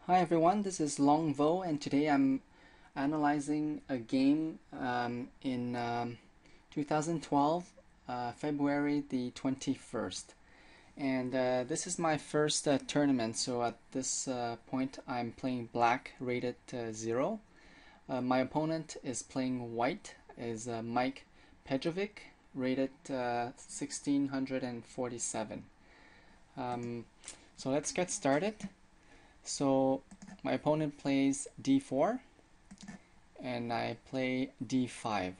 Hi everyone, this is Long Vo, and today I'm analyzing a game in 2012, February the 21st. And this is my first tournament, so at this point I'm playing black rated 0. My opponent is playing white, is Mike Pejovic, rated 1647. So let's get started. So my opponent plays d4 and I play d5.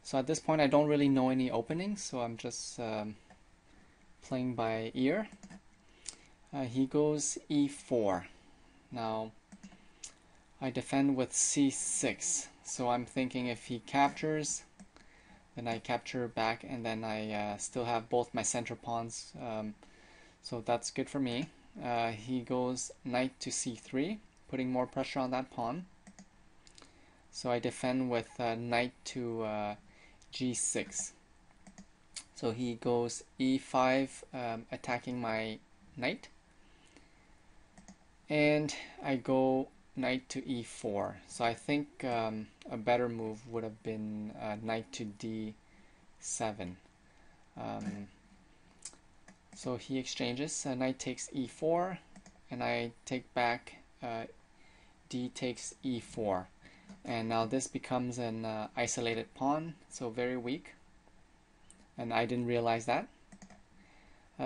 So at this point I don't really know any openings, so I'm just playing by ear. He goes e4. Now I defend with c6, so I'm thinking if he captures, then I capture back, and then I still have both my center pawns, so that's good for me. He goes knight to c3, putting more pressure on that pawn. So I defend with knight to g6. So he goes e5, attacking my knight. And I go knight to e4. So I think a better move would have been knight to d7. So he exchanges, knight takes e4, and I take back, d takes e4. And now this becomes an isolated pawn, so very weak. And I didn't realize that.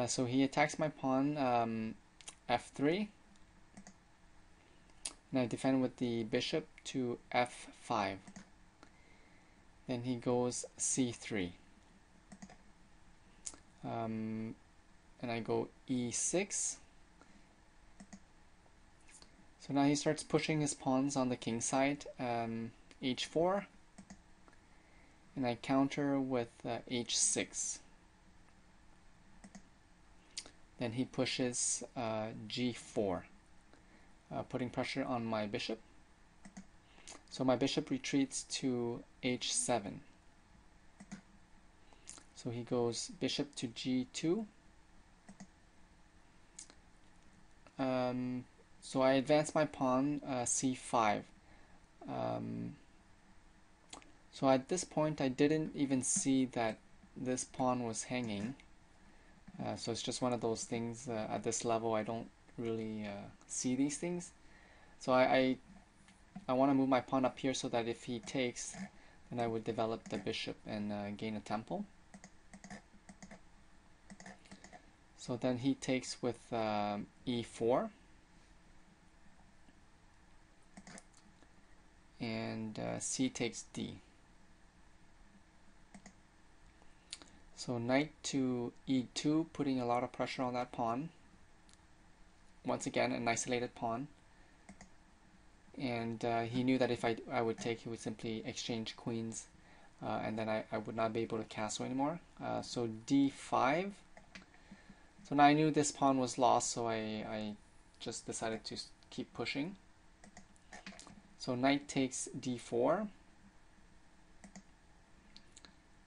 So he attacks my pawn, f3. And I defend with the bishop to f5. Then he goes c3. And I go e6. So now he starts pushing his pawns on the king side, h4, and I counter with h6. Then he pushes g4, putting pressure on my bishop. So my bishop retreats to h7. So he goes bishop to g2. So I advance my pawn, c5. So at this point I didn't even see that this pawn was hanging. So it's just one of those things, at this level I don't really see these things. So I want to move my pawn up here so that if he takes, then I would develop the bishop and gain a temple. So then he takes with e4. And c takes d. So knight to e2, putting a lot of pressure on that pawn. Once again, an isolated pawn. And he knew that if I would take, he would simply exchange queens, and then I would not be able to castle anymore. So d5. So now I knew this pawn was lost, so I just decided to keep pushing. So knight takes d4,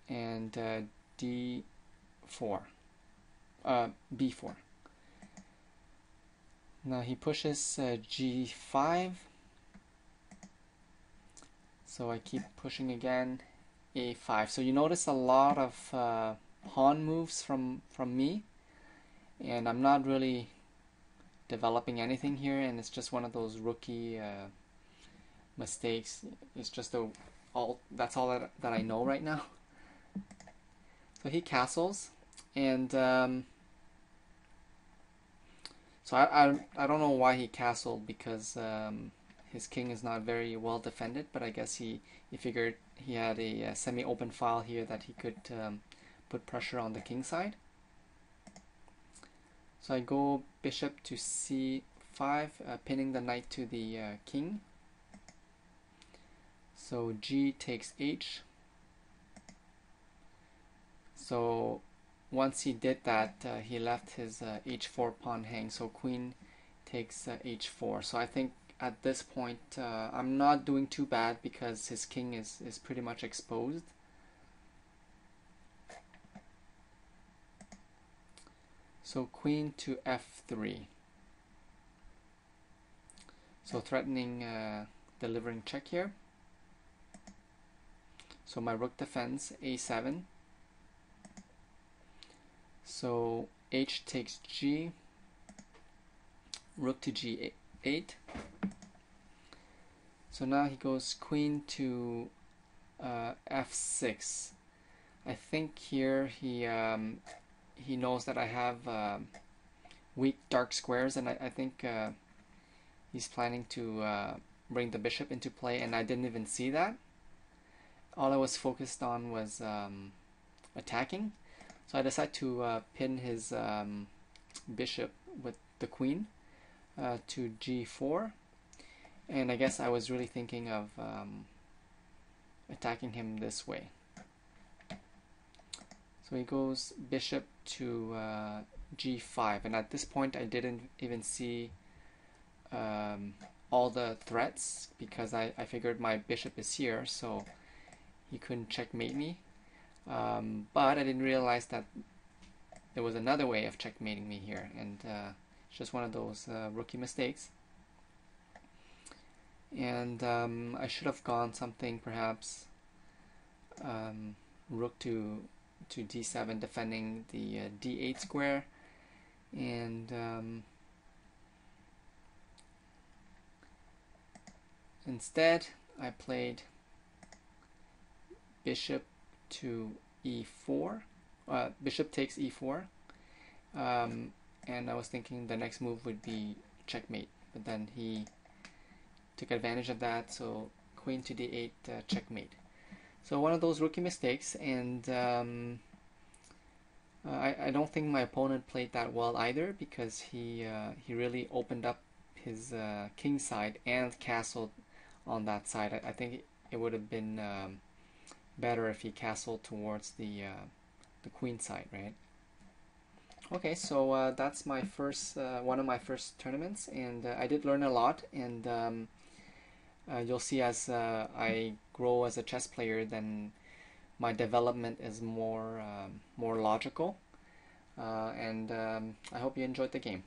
and d4, b4. Now he pushes g5, so I keep pushing again, a5. So you notice a lot of pawn moves from me, and I'm not really developing anything here, and it's just one of those rookie mistakes. It's just that's all that I know right now. So he castles, and so I don't know why he castled, because his king is not very well defended, but I guess he figured he had a semi-open file here that he could put pressure on the king side. So I go bishop to c5, pinning the knight to the king. So g takes h. So once he did that, he left his h4 pawn hang, so queen takes h4. So I think at this point I'm not doing too bad, because his king is pretty much exposed. So queen to f3. So threatening delivering check here. So my rook defends a7. So h takes g, rook to g8. So now he goes queen to f6. I think here he knows that I have weak dark squares, and I think he's planning to bring the bishop into play, and I didn't even see that. All I was focused on was attacking. So I decided to pin his bishop with the queen to g4, and I guess I was really thinking of attacking him this way. So he goes bishop to g5, and at this point I didn't even see all the threats because I figured my bishop is here, so he couldn't checkmate me. But I didn't realize that there was another way of checkmating me here, and it's just one of those rookie mistakes. And I should have gone something perhaps rook to d7, defending the d8 square, and instead I played bishop to e4. Bishop takes e4, and I was thinking the next move would be checkmate, but then he took advantage of that, so queen to d8, checkmate. So one of those rookie mistakes, and I don't think my opponent played that well either, because he really opened up his king side and castled on that side. I think it would have been better if he castled towards the queen side, right? Okay, so that's my first one of my first tournaments, and I did learn a lot, and you'll see as I grow as a chess player, then my development is more logical, and I hope you enjoyed the game.